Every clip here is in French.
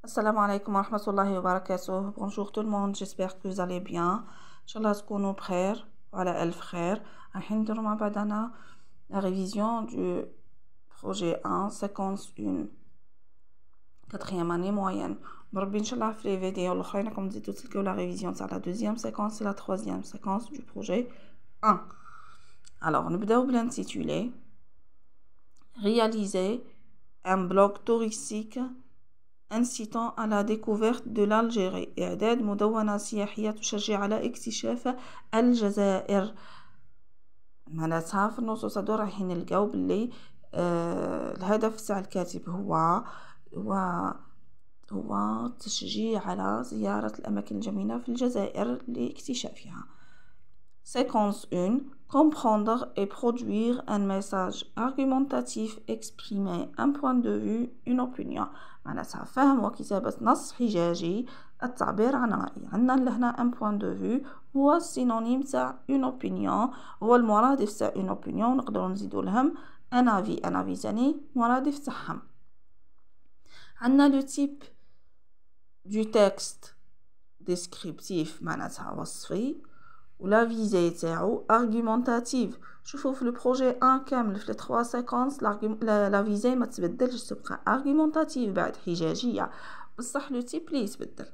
Assalamu alaikum wa rahmatullahi wa barakatuh. Bonjour tout le monde, j'espère que vous allez bien. Inch'Allah تكونوا بخير وعلى ألف خير. الحين نديرو مع بعضنا la révision du projet 1, séquence 1, quatrième année moyenne. مربي إن شاء الله في les vidéos الأخرين راكم تزيدو تلقاو la révision تاع la deuxième séquence et la troisième séquence du projet 1. Alors نبداو بالintitulé. Réaliser un blog touristique incitant à la découverte de l'Algérie. إعداد مدونة سياحية تشجع على اكتشاف الجزائر. معناتها في النصوص هادو رايحين نلقاو باللي الهدف تاع الكاتب هو تشجيع على زيارة الأماكن الجميلة في الجزائر لاكتشافها. Séquence 1. Comprendre et produire un message argumentatif, exprimer un point de vue, une opinion. معناتها فهم وكتابة نص حجاجي، التعبير عن رأي. عندنا هنا un point de vue هو السينونيم تاع une opinion، هو المرادف تاع une opinion. نقدروا نزيدو لهم un avis ثاني مرادف تاعهم. عندنا le type du texte descriptif معناتها وصفي، ولا فيزي تاعو argumentative. شوفوا في البروجي 1 كامل في 3 سيكونس لا فيزي ما تبدلش، تبقى argumentative بعد حجاجيه، بصح لو تيب لي يتبدل.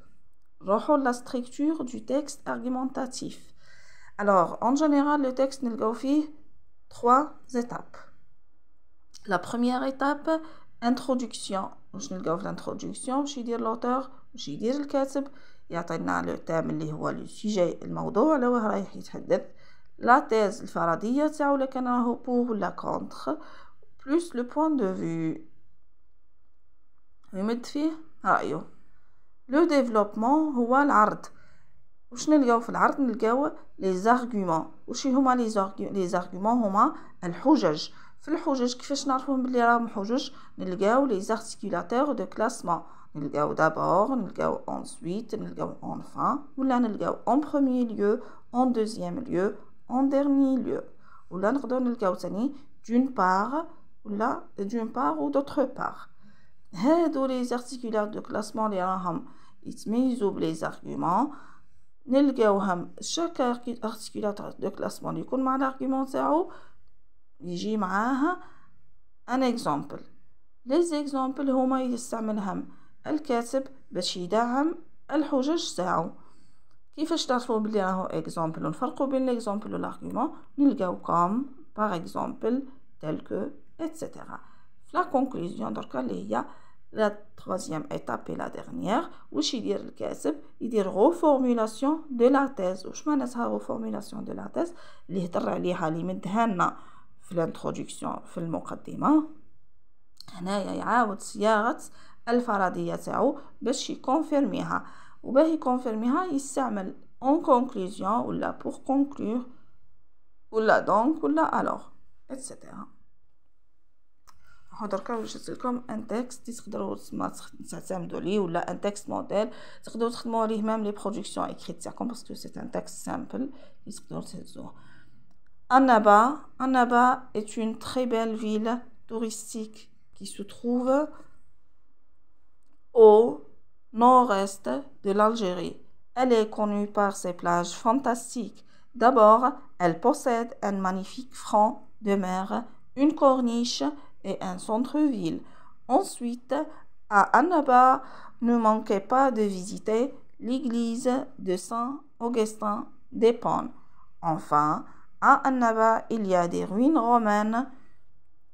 نروحو لا structure du texte argumentatif. Alors en général le texte نلقاو فيه 3 étapes. La première étape introduction. واش نلقاو في l'introduction؟ واش يدير l'auteur، واش يدير الكاتب، يعطينا لو تام اللي هو لو سوجي الموضوع على واه رايح يتحدث، لا تيز الفرضيه تاعو ولا كان راهو بور ولا كونتر، بلس لو بوين دو فيو يمد فيه رايه. لو ديفلوبمون هو العرض. واش نلقاو في العرض؟ نلقاو لي زارغومون. واش هما لي زارغومون؟ هما الحجج. في الحجج كيفاش نعرفوهم بلي راهم حجج؟ نلقاو لي زارتيكولاتور دو كلاسمون. نلقاو d'abord، نلقاو ensuite، نلقاو enfin، ولا نلقاو en premier lieu، en deuxième lieu، en dernier lieu، ولا نقدروا نلقاو ثاني d'une part ولا d'une part ou d'autre part. هادو لي زارتيكولاتور دو كلاسمون اللي راهم يتميزوا بلي زارغومون. نلقاوهم شاك ارتيكولاتور دو كلاسمون يكون مع الارغومون تاعو يجي معاه ان اكزامبل. لي زيكزامبل هما يستعملهم الكاتب باش يدعم الحجج تاعو. كيفاش تعرفوا بلي راهو اكزامبل؟ ونفرقوا بين ليكزامبل والارغومون. نلقاو كوم باغ اكزامبل تل كو اتسيتيرا. لا كونكلوزيون دركا اللي هي لا troisième étape et la dernière. واش يدير الكاتب؟ يدير غوفورمولاسيون دو لا تيز. واش معناتها غوفورمولاسيون دو لا تيز؟ اللي هضر عليها اللي مدها لنا في الانترودكسيون في المقدمه. هنايا يعاود صياغه الفرضيه تاعو باش يكونفيرميها، وباه يكونفيرميها يستعمل en conclusion ولا pour conclure ولا donc ولا alors etc. دركا وجدت لكم ان تكست تقدروا تعتمدوا عليه، ولا ان تكست موديل تقدروا تخدموا عليه ميم لي برودكسيون ايكريت تاعكم باسكو سي ان تكست سامبل تقدروا تهزوه. Annaba est une très belle ville touristique qui se trouve au nord-est de l'Algérie. Elle est connue par ses plages fantastiques. D'abord, elle possède un magnifique front de mer, une corniche et un centre-ville. Ensuite, à Annaba, ne manquez pas de visiter l'église de Saint-Augustin d'Éponne. Enfin, à Annaba, il y a des ruines romaines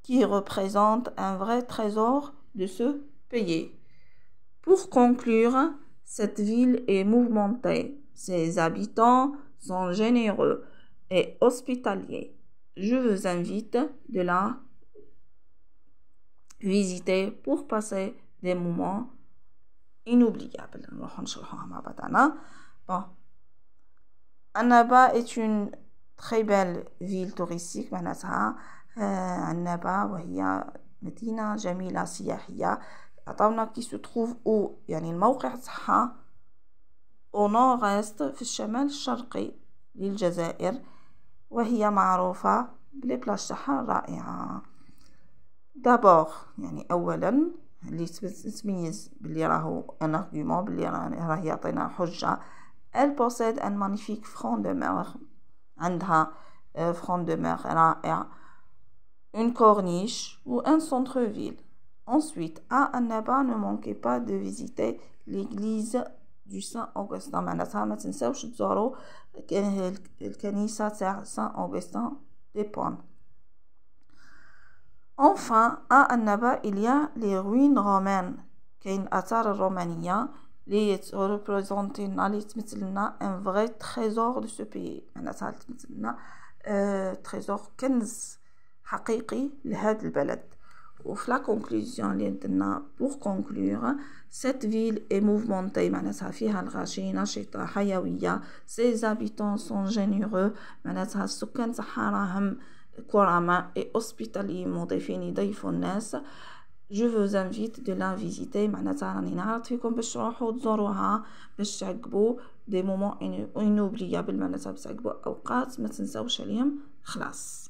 qui représentent un vrai trésor de ce pays. Pour conclure, cette ville est mouvementée. Ses habitants sont généreux et hospitaliers. Je vous invite de la visiter pour passer des moments inoubliables. Bon. Annaba est une très belle ville touristique. معناتها عنابة وهي مدينة جميلة سياحية. عطاونا كي se trouve où، يعني الموقع تاعها au nord-est في الشمال الشرقي للجزائر، وهي معروفة بلي بلاج تاعها رائعة. d'abord يعني أولا اللي تميز بلي راهو ان argument بلي راه يعطينا حجة. Elle possède un magnifique front de mer. عندها front de mer رائع. Une corniche ou un centre-ville. Ensuite, à Annaba, ne manquez pas de visiter l'église du Saint-Augustin. معناتها ما تنساوش تزوروا الكنيسة تاع Saint-Augustin d'Éponne. Enfin, à Annaba, il y a les ruines romaines. كاين آثار الرومانية اللي représentنا اللي تمثلنا un vrai trésor de ce pays. معناتها تمثلنا trésor كنز حقيقي لهذا البلد. وفي la conclusion اللي درنا pour conclure, cette ville est mouvementée معناتها فيها الغاشي نشطة حيوية. Ses habitants sont généreux معناتها السكان تاعها راهم كرماء et hospitaliers مضيفين يضيفوا الناس. Je vous invite de la visiter معناتها راني نعرض فيكم باش تروحوا تزوروها باش تعقبوا des moments inoubliables معناتها باش تعقبوا أوقات ما تنساوش عليهم خلاص.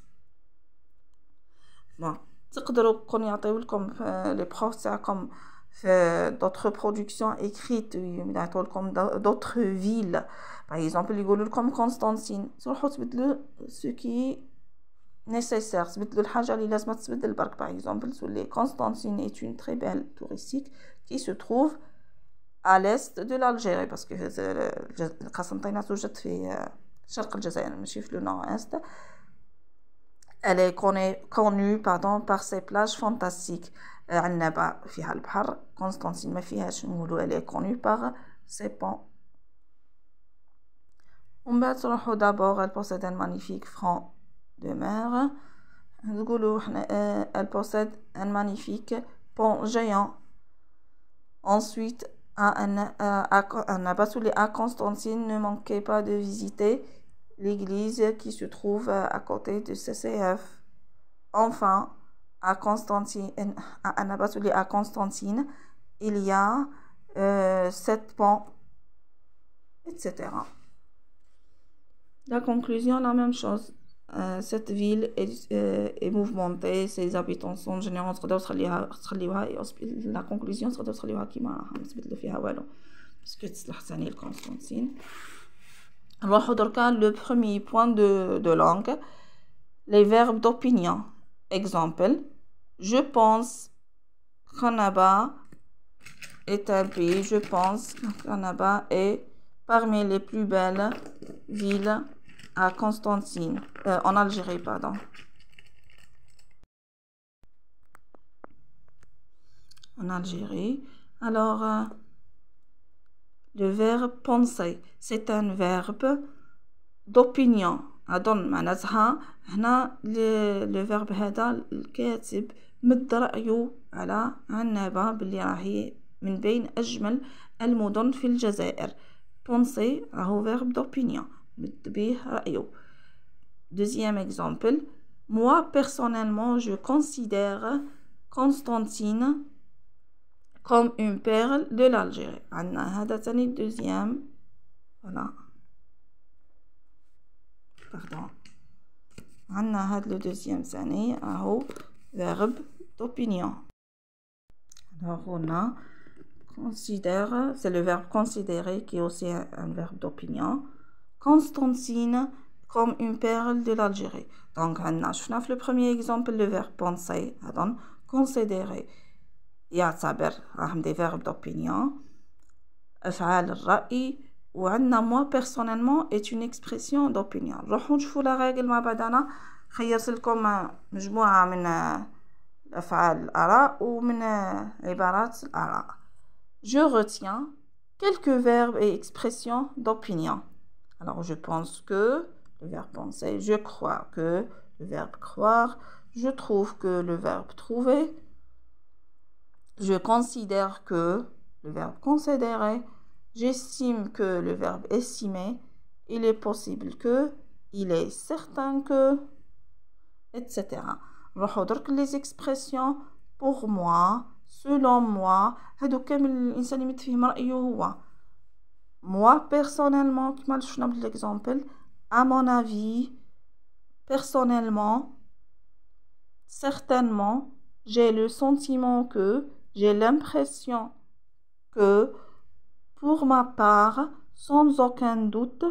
bon. تقدروا كون يعطيو لكم لي بروف تاعكم في d'autres productions écrites يعطيو لكم d'autres villes par exemple يقولوا لكم كونستانتين تروحوا تبدلوا ce qui nécessaire تبدلوا الحاجه اللي لازم تتبدل برك par exemple تولي Constantine est une très belle touristique qui se trouve à l'est de l'Algérie parce que قسنطينة توجد في شرق الجزائر ماشي في le nord-est. Elle est connue par ses plages fantastiques. Annaba فيها البحر. Constantine ما فيهاش نقولوا elle est connue par ses ponts. ومن بعد تروحوا d'abord elle possède un magnifique front de mer. نقولوا elle possède un magnifique pont géant. Ensuite à Constantine ne manquez pas de visiter l'église qui se trouve à côté de CCF. Enfin, à Constantine, il y a 7 ponts, etc. La conclusion, la même chose. Cette ville est mouvementée, ses habitants sont généreux. La conclusion sera تخليوها كيما راها ما تبدلوا فيها والو باسكو تصلح ثاني الكونستانتين. نروحو دركا le premier point de langue, les verbes d'opinion. Exemple, je pense qu'Annaba est un pays. Je pense qu'Annaba est parmi les plus belles villes à Constantine, en Algérie, pardon. En Algérie. Alors, le verbe penser, c'est un verbe d'opinion. أظن معناتها هنا le verbe هذا الكاتب مد رأيه على عنابة باللي راهي من بين أجمل المدن في الجزائر. penser راهو verbe d'opinion مد به رأيه. Deuxième exemple, moi personnellement je considère Constantine comme une perle de l'Algérie. عندنا هذا ثاني deuxième. Voilà. Pardon. عندنا هذا le deuxième ثاني راهو verbe d'opinion. Alors on a considère, c'est le verbe considérer qui est aussi un verbe d'opinion. Constantine comme une perle de l'Algérie. Donc عندنا شفنا في le premier exemple le verbe penser. أظن considérer يعتبر راهم des verbes d'opinion. أفعال الرأي. وعندنا moi personnellement est une expression d'opinion. نروحو نشوفو لا ريغل مع بعضنا. خيرت لكم مجموعة من أفعال الآراء ومن عبارات الآراء. Je retiens quelques verbes et expressions d'opinion. Alors je pense que, le verbe penser, je crois que, le verbe croire, je trouve que, le verbe trouver, je considère que, le verbe considérer, j'estime que, le verbe estimer, il est possible que, il est certain que, etc. نروحو درك les expressions pour moi, selon moi. هادو كامل الانسان يمد فيهم رأيه هو. moi personnellement كما شفنا بالexemple, à mon avis, personnellement, certainement, j'ai le sentiment que, j'ai l'impression que, pour ma part, sans aucun doute,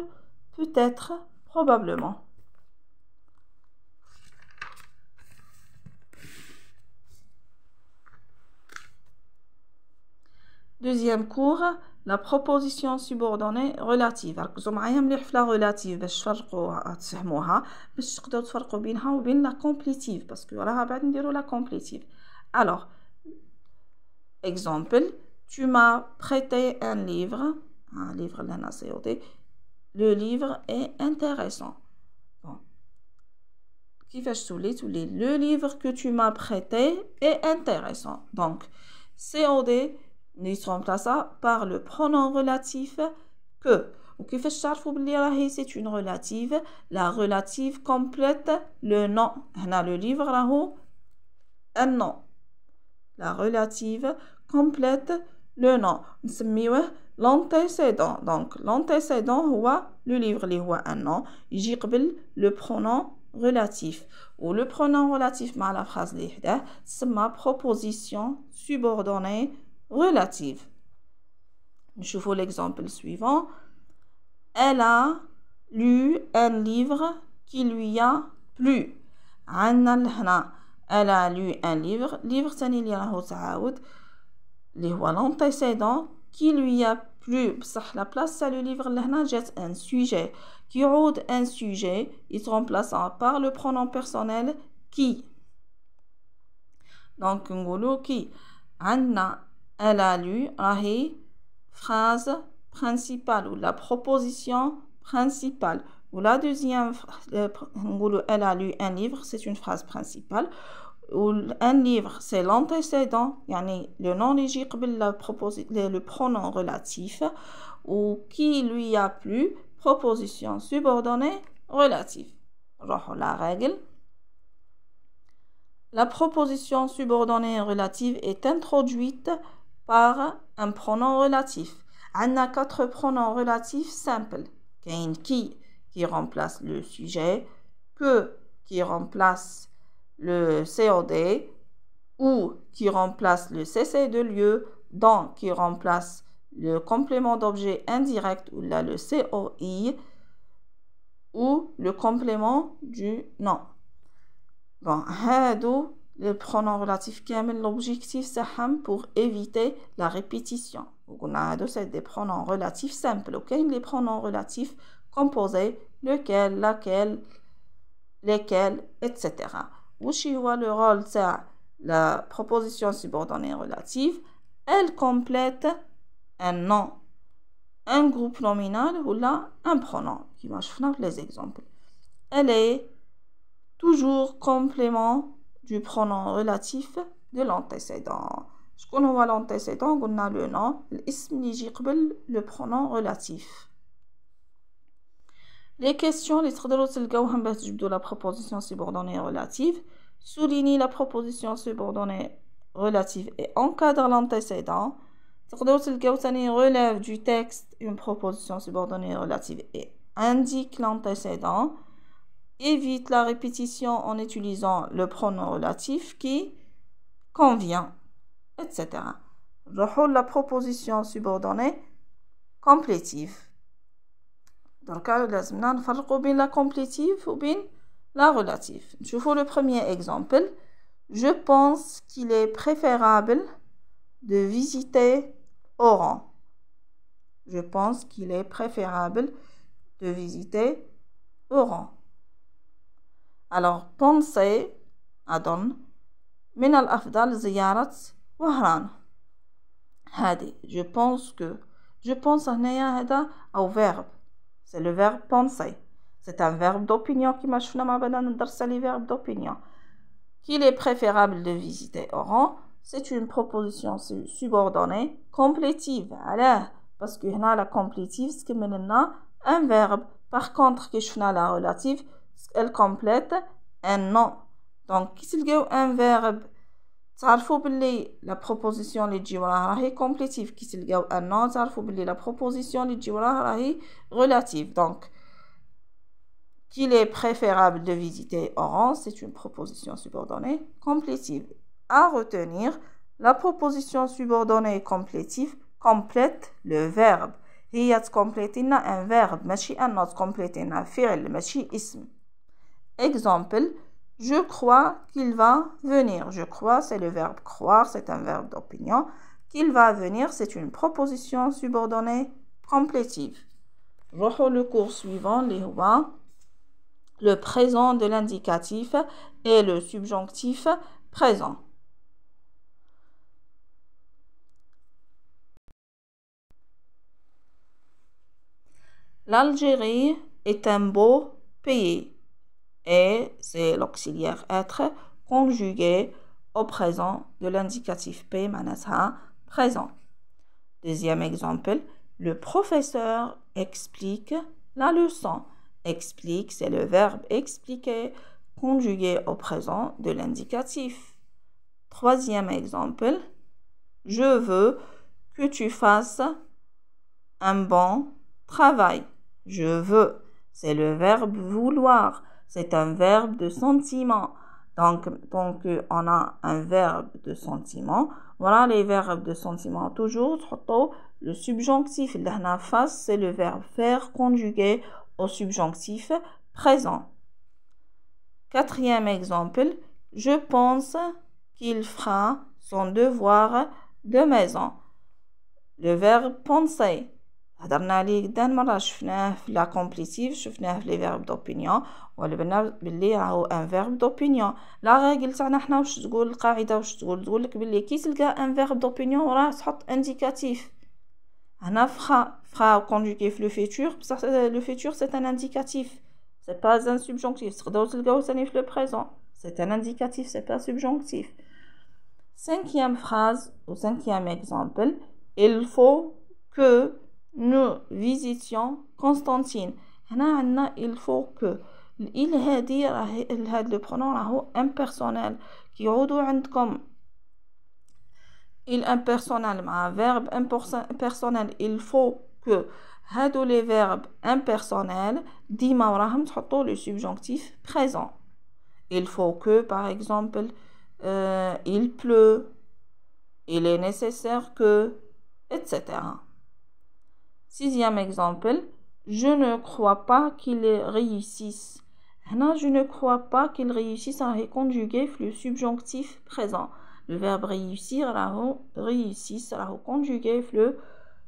peut-être, probablement. Deuxième cours, la proposition subordonnée relative. ركزوا معايا مليح في la relative باش تفرقوا تفهموها باش تقدروا تفرقوا بينها وبين la complétive باسكو راها بعد نديروا la complétive. Alors, exemple, tu m'as prêté un livre. Un livre لهنا COD. Le livre est intéressant. Bon. كيفاش تولي le livre que tu m'as prêté est intéressant. Donc, COD nous remplace par le pronom relatif que. وكيفاش تعرفوا بلي راهي c'est une relative. La relative complète le nom. هنا le livre راهو un nom. La relative complète le nom. نسميوه l'antécédent. Donc l'antécédent هو le livre اللي هو un nom. يجي قبل le pronom relatif. و le pronom relatif مع la phrase اللي حداه تسمى proposition subordonnée relative. نشوفوا l'exemple suivant. Elle a lu un livre qui lui a plu. عندنا لهنا elle a lu un livre. livre ثاني اللي راهو تعاود اللي هو l'antécédent qui lui a plu. بصح لا بلاس تاع le livre لهنا جات un sujet qui يعود un sujet يترمبلاس par le pronom personnel qui. donc نقولوا qui. عندنا elle a lu راهي phrase principale ou la proposition principale. ou la deuxième elle a lu un livre, c'est une phrase principale. ou un livre c'est l'antécédent, يعني le nom اللي يجي قبل le pronom relatif. ou qui lui a plu, proposition subordonnée relative. نروحوا la règle. La proposition subordonnée relative est introduite par un pronom relatif. On a 4 pronoms relatifs simples. كاين qui remplace le sujet, que qui remplace le COD, ou qui remplace le CC de lieu, dans qui remplace le complément d'objet indirect ou là le COI, ou le complément du nom. Bon, هادو les pronoms relatifs كامل l'objectif تاعهم pour éviter la répétition. وقلنا هادو c'est des pronoms relatifs simples. وكاين les pronoms relatifs composés lequel, laquelle, lesquels, etc. وش هو le rôle تاع la proposition subordonnée relative? Elle complète un nom, un groupe nominal ou là un pronom كيما شفنا في les exemples. Elle est toujours complément du pronom relatif de l'antécédent. شكون هو l'antécédent؟ قلنا le nom الاسم اللي يجي قبل le pronom relatif. les questions اللي تقدروا تلقاوهم باش تجبدوا la proposition subordonnée relative. soulignez la proposition subordonnée relative et encadre l'antécédent. تقدروا تلقاو ثاني relève du texte une proposition subordonnée relative et indique l'antécédent. évite la répétition en utilisant le pronom relatif qui convient, etc. la proposition subordonnée complétive. Donc, لازمنا نفرقوا بين la complétive ou bien la relative. نشوفوا le premier exemple. Je pense qu'il est préférable de visiter Oran. Je pense qu'il est préférable de visiter Oran. Alors, pensez, أظن من الأفضل زيارة وهران. هذه je pense هنايا هذا أو verbe. C'est le verbe penser. C'est un verbe d'opinion كما شفنا مع بعضنا ندرس les verbes d'opinion. Qu'il est préférable de visiter Oran, c'est une proposition subordonnée complétive. علاه parce que هنا la complétive تكمل لنا un verbe. Par contre كي شفنا la relative elle complète un nom. donc كي تلقاو un verbe تعرفوا باللي la proposition اللي تجي وراها راهي complétive. كي تلقاو un nom تعرفوا باللي la proposition اللي تجي وراها راهي relative. donc qu'il est préférable de visiter Oran, c'est une proposition subordonnée complétive. À retenir, La proposition subordonnée complétive complète le verbe. هي تكمبليتي لنا un verbe ماشي un autre تكمبليتي لنا فعل ماشي اسم. Exemple, je crois qu'il va venir. Je crois, c'est le verbe croire, c'est un verbe d'opinion. Qu'il va venir, c'est une proposition subordonnée complétive. نروحوا le cours suivant اللي هو le présent de l'indicatif et le subjonctif présent. L'Algérie est un beau pays et c'est l'auxiliaire être conjugué au présent de l'indicatif P معناتها présent. Deuxième exemple, le professeur explique la leçon. Explique, c'est le verbe expliquer conjugué au présent de l'indicatif. Troisième exemple, je veux que tu fasses un bon travail. Je veux, c'est le verbe vouloir. C'est un verbe de sentiment. Donc on a un verbe de sentiment. Voilà les verbes de sentiment. Toujours, le subjonctif, là, face, c'est le verbe faire conjugué au subjonctif présent. Quatrième exemple, je pense qu'il fera son devoir de maison. Le verbe penser. هضرنا عليه قدام مرة شفناه في لا كومبليتيف شفناه في لي فيرب دوبينيون ولبنا باللي راهو ان فيرب دوبينيون لا ريغل تاعنا حنا واش تقول القاعده واش تقول لك باللي كي تلقى ان فيرب دوبينيون وراه تحط انديكاتيف هنا فخا كونجوغي في لو فيتور بصح لو فيتور سي ان انديكاتيف سي با ان سبجونكتيف تقدروا تلقاوه ثاني في لو بريزون سي ان انديكاتيف سي با سبجونكتيف. Cinquième phrase ou cinquième exemple, il faut que nous visitions Constantine. هنا عندنا il faut que il هادي راه هاد لو برونون راهو impersonnel كيعودوا عندكم il impersonnel مع verbe impersonnel il faut que هادو les verbes impersonnels ديما وراهم تحطوا le subjonctif présent. Il faut que par exemple il pleut, il est nécessaire que, etc. Sixième exemple, je ne crois pas qu'il réussisse. Je ne crois pas qu'il réussisse à conjuguer le subjonctif présent. Le verbe réussir, réussir, sera conjugué le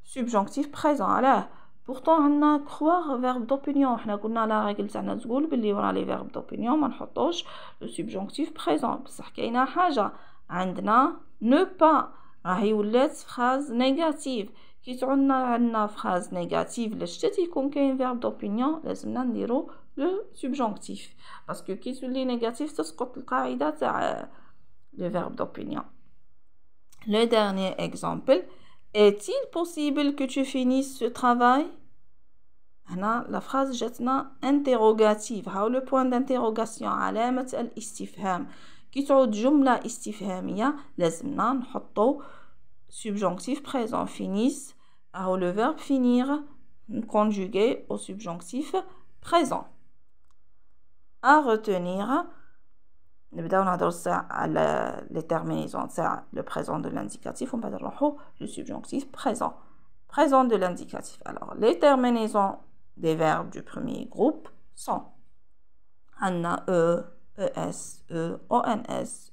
subjonctif présent. Alors, pourtant, on a croire verbe d'opinion. On a la règle تاعنا تقول باللي ورا les verbes d'opinion ما نحطوش le subjonctif présent. بصح كاينه حاجه عندنا ne pas راهي ولات phrase négative. كي تعودنا عندنا phrase négative لشتي يكون كاين verbe d'opinion لازمنا نديرو le subjonctif باسكو كي تولي négative تسقط القاعده تاع le verbe d'opinion. Le dernier exemple, est-il possible que tu finisses ce travail? La phrase جاتنا interrogative. هاو le point d'interrogation علامة الاستفهام. كي تعود جملة استفهامية لازمنا نحطو subjonctif présent. Finisse. هاو le verbe finir conjugué au subjonctif présent. À retenir. نبداو نهضروا على les terminaisons تاع le présent de l'indicatif ومن بعد نروحوا le subjonctif présent de l'indicatif. Alors les terminaisons des verbes du premier groupe sont عندنا es, ons, ez,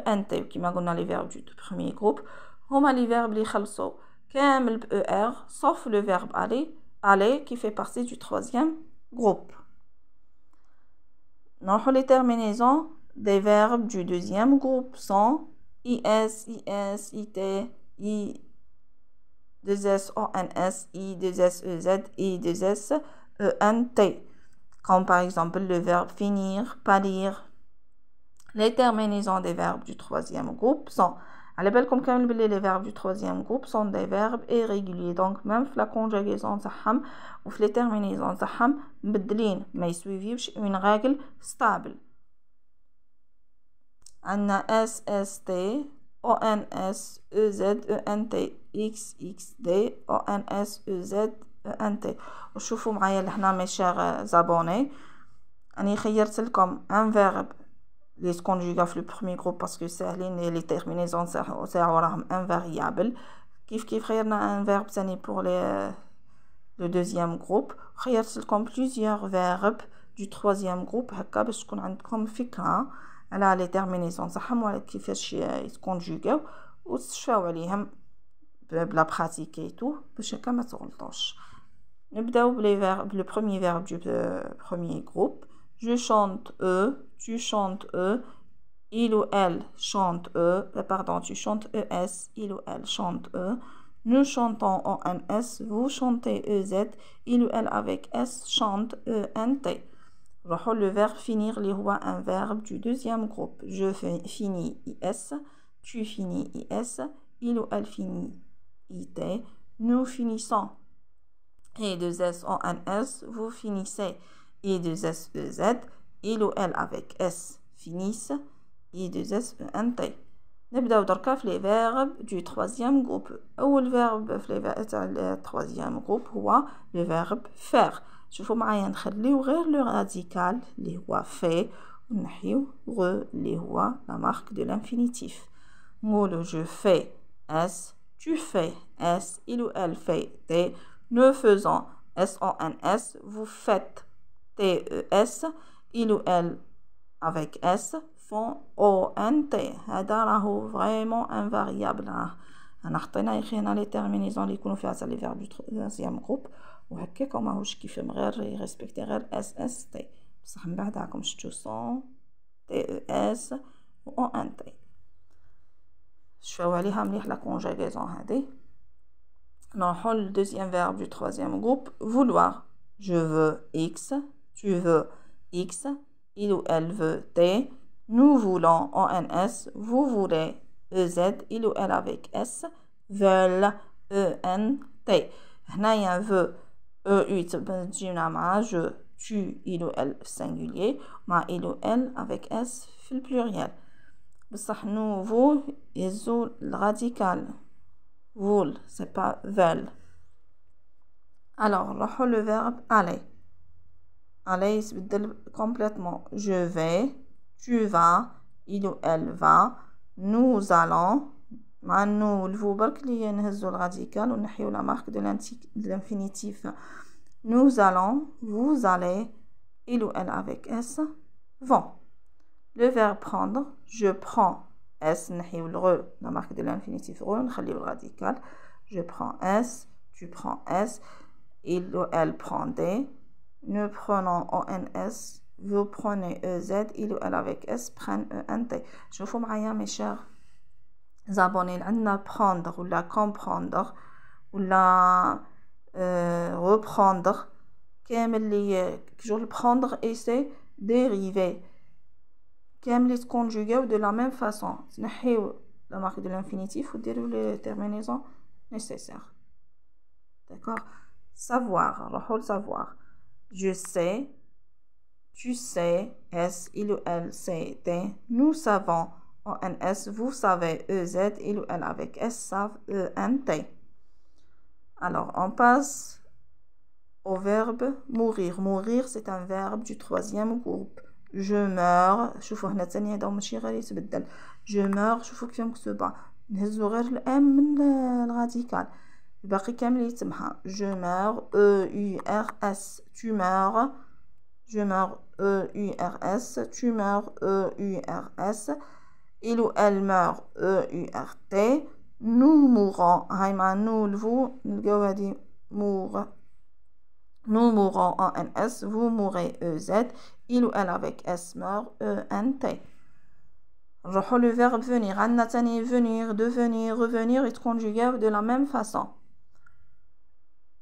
ent كما قلنا les verbes du premier groupe هما les verbes اللي يخلصوا كامل ب er sauf le verbe aller qui fait partie du troisième groupe. Les terminaisons des verbes du deuxième groupe sont is, it, i, 2s, ons, i, 2s, ez, i, 2s, ent. Comme par exemple le verbe finir, pâlir. Les terminaisons des verbes du troisième groupe sont comme les verbes du troisième groupe sont des verbes irréguliers. Donc même la conjugaison تاعهم ou les terminaisons تاعهم مبدلين ما يسويفيوش une règle stable. عندنا s, st, ons, ez, ent, x, xd, ons, ez, ent. وشوفوا معايا لهنا mes chers abonnés. أنا خيرت لكم un verbe les conjugatifs le premier groupe parce que c'est les terminaisons c'est invariable. كيف خيرنا un verbe ثاني pour le deuxième groupe. خيرت لكم plusieurs verbes du troisième groupe هكا باش تكون عندكم فكرة على les terminaisons تاعهم وعلى كيفاش يتكونجوغاو وتشفاو عليهم بلا براتيكي تو باش هكا ما تغلطوش. نبداو le premier verbe du premier groupe. Je chante eux, tu chantes eux, il ou elle chante eux, pardon, tu chantes ES, il ou elle chante eux. Nous chantons ENS, vous chantez EZ, il ou elle avec S chante ENT. Le verbe finir, les rois, un verbe du deuxième groupe. Je finis IS, tu finis IS, il ou elle finit IT. Nous finissons E2S en NS, vous finissez E2S EZ, il ou elle avec S finissent E2S ENT. نبداو دركا في les verbes du troisième groupe. أول verbe في le troisième groupe هو le verbe faire. شوفوا معايا نخليو غير le radical اللي هو fait ونحيو re اللي هو la marque de l'infinitif. نقولو je fais S, tu fais S, il ou elle fait T. Nous faisons S-O-N-S, vous faites T-E-S, il ou elle avec S font O-N-T. هذا راهو vraiment invariable. أنا حطينا يخينا les terminaisons اللي يكونوا فيها les verbes du troisième groupe وهكاك ماهوش كيفهم غير يريسبكتي غير S-S-T. بصح من بعد راكم شفتو son T-E-S و O-N-T. شوفوا عليها مليح لا conjugaison هذه. نروحو le deuxième verbe du troisième groupe. Vouloir. Je veux X, tu veux X, il ou elle veut T. Nous voulons ONS, vous voulez EZ, il ou elle avec S veulent ENT. هنايا veut EU تجينا مع je, tu, il ou elle singulier مع il ou elle avec S في البلوريال. بصح nous vous يزو الراديكال voul, c'est pas veulent. Alors, le verbe aller. Aller se بدل complètement. Je vais, tu vas, il ou elle va, nous allons. مع nous le verbe اللي نهزو الراديكال ونحيو la marque de l'infinitif. Nous allons, vous allez, il ou elle avec S vont. Le verbe prendre. Je prends S, نحيو le la marque de l'infinitif re, نخليو le radical. Je prends S, tu prends S, il ou elle prend D. Nous prenons ONS, vous prenez EZ, il ou elle avec S prennent ENT. شوفوا معايا mes chers abonnés, عندنا prendre ولا comprendre ولا reprendre كامل اللي كجور prendre et c'est dérivé. كامل يتكونجوغاو de la même façon. تنحيو la marque de l'infinitif وديروا les terminaisons nécessaires. D'accord. Savoir. نروحو لsavoir. Je sais, tu sais, S, il ou elle sait, T. Nous savons, ONS, vous savez, EZ, il ou elle avec S savent, ENT. Alors, on passe au verbe mourir. Mourir, c'est un verbe du troisième groupe. Je meurs. شوفوا هنا ثاني هذا ماشي غير يتبدل. Je meurs. شوفوا كيف مكتوبة. نهزو غير الام من الراديكال. الباقي كامل يتمحى. Je meurs. E-U-R-S. Tu meurs. Je meurs. E-U-R-S. Tu meurs. E-U-R-S. Il ou elle meurt. E-U-R-T. Nous mourons. هايما nous vous نلقاو هادي mourre. Nous mourons en NS, vous mourrez EZ, il ou elle avec S meurt ENT. Le verbe venir, annatani venir, devenir, revenir est conjugué de la même façon.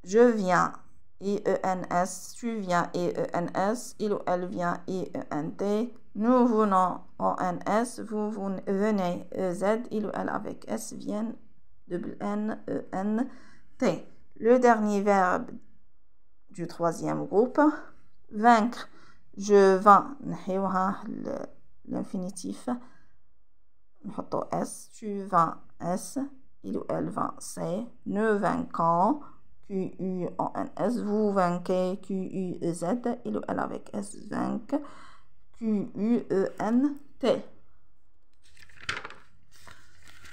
Je viens, IENS, tu viens, IENS, il ou elle vient, IENT. Nous venons ONS, vous venez EZ, il ou elle avec S viennent N-E-N-T. Le dernier verbe du troisième groupe. Vaincre. Je vins. نحيوها l'infinitif. نحطو S. Tu vins S. Il ou elle vint C. Ne vainquons. Q-U-O-N-S. Vous vainquez. Q-U-E-Z. Il ou elle avec S. Vainque. Q-U-E-N-T. T.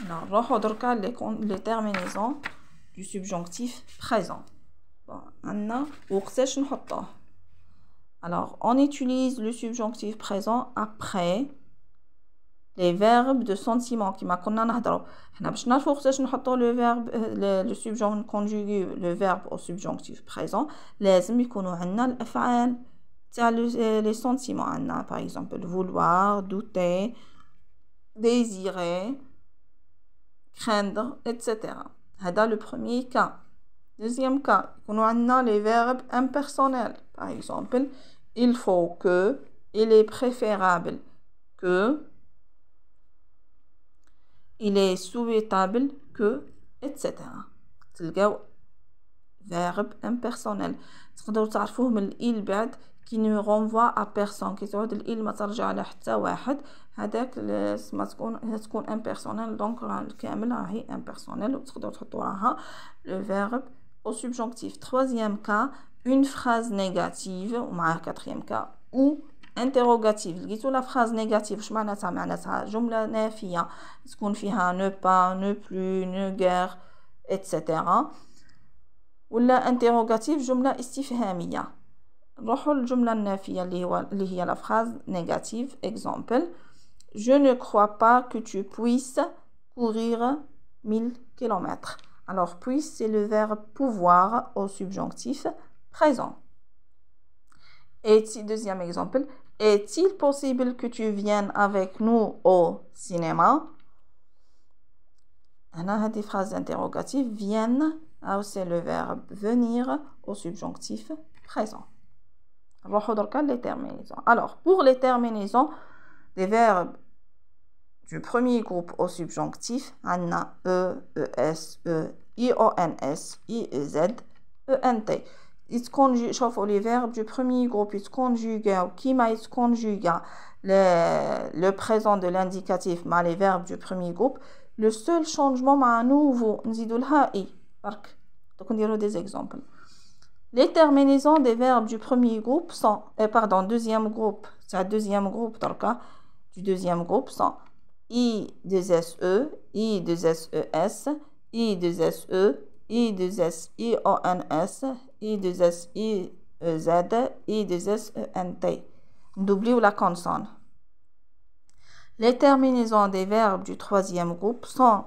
Alors, on va les terminaisons du subjonctif présent. Bon, alors, on utilise le subjonctif présent après les verbes de sentiment qui m'a connu le verbe le subjonctif conjugué le verbe au subjonctif présent لازم يكونوا عندنا الافعال تاع les sentiments عندنا par exemple vouloir, douter, désirer, craindre, etc. هذا le premier cas. Deuxième cas, on a les verbes impersonnels. Par exemple, il faut que, il est préférable que, il est souhaitable que, etc. تلقاو verbe impersonnel. تقدروا تعرفوه من il بعد qui ne renvoie à personne. كي تعود il ما ترجع على حتى واحد هذاك ما تكون impersonnel donc الكامل راهي impersonnel وتقدروا تحطوا وراها le verbe au subjonctif. Troisième cas, une phrase négative ومعها quatrième cas ou interrogative. لقيتوا la phrase négative واش معناتها؟ معناتها جملة نافية تكون فيها ne pas, ne plus, ne guère, etc. ولا interrogative جملة استفهامية. نروحوا للجملة النافية اللي هي la phrase négative. Exemple, je ne crois pas que tu puisses courir 1000 km. Alors, puisse, c'est le verbe pouvoir au subjonctif présent. Et deuxième exemple, est-il possible que tu viennes avec nous au cinéma? On a des phrases interrogatives. Viennent, c'est le verbe venir au subjonctif présent. Les terminaisons. Alors, pour les terminaisons des verbes du premier groupe au subjonctif, on a E, ES, E, IONS, IEZ, ENT. شوفوا les verbes du premier groupe, ils se conjuguent, ils se conjuguent le présent de l'indicatif مع les verbes du premier groupe. Le seul changement مع nouveau, نزيدوا لها I. Donc, on dira des exemples. Les terminaisons des verbes du premier groupe sont, deuxième groupe, c'est le deuxième groupe, dans le cas du deuxième groupe, sont I2SE, I2SES, I2SE, I2SIONS, I2SIEZ, I2SENT. N'oubliez la consonne. Les terminaisons des verbes du troisième groupe sont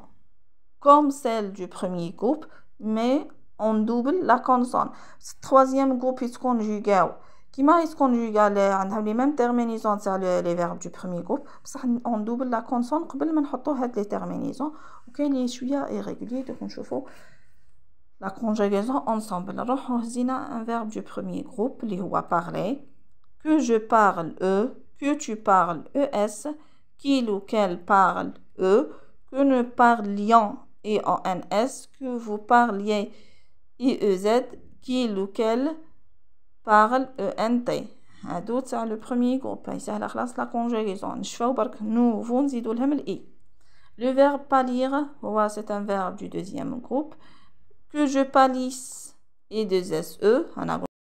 comme celles du premier groupe, mais on double la consonne. Le troisième groupe, il se conjugue. Comment il se conjugue? Les mêmes terminaisons sur les verbes du premier groupe. On double la consonne avant de mettre les terminaisons. Il y a irrégulier, donc on chauffe la conjugaison ensemble. Alors, on a un verbe du premier groupe, qui est parler. Que je parle, que tu parles, ES. Qu'il ou qu'elle parle, que nous parlions, EONS. Que vous parliez, IEZ, qu'il ou qu'elle parle ENT. هادو تاع le premier groupe. يسهل خلاص la conjugaison. نشوفوا برك nous vous نزيدوا لهم الإي. Le verbe pâlir, c'est un verbe du deuxième groupe. Que je pâlisse, I2SE.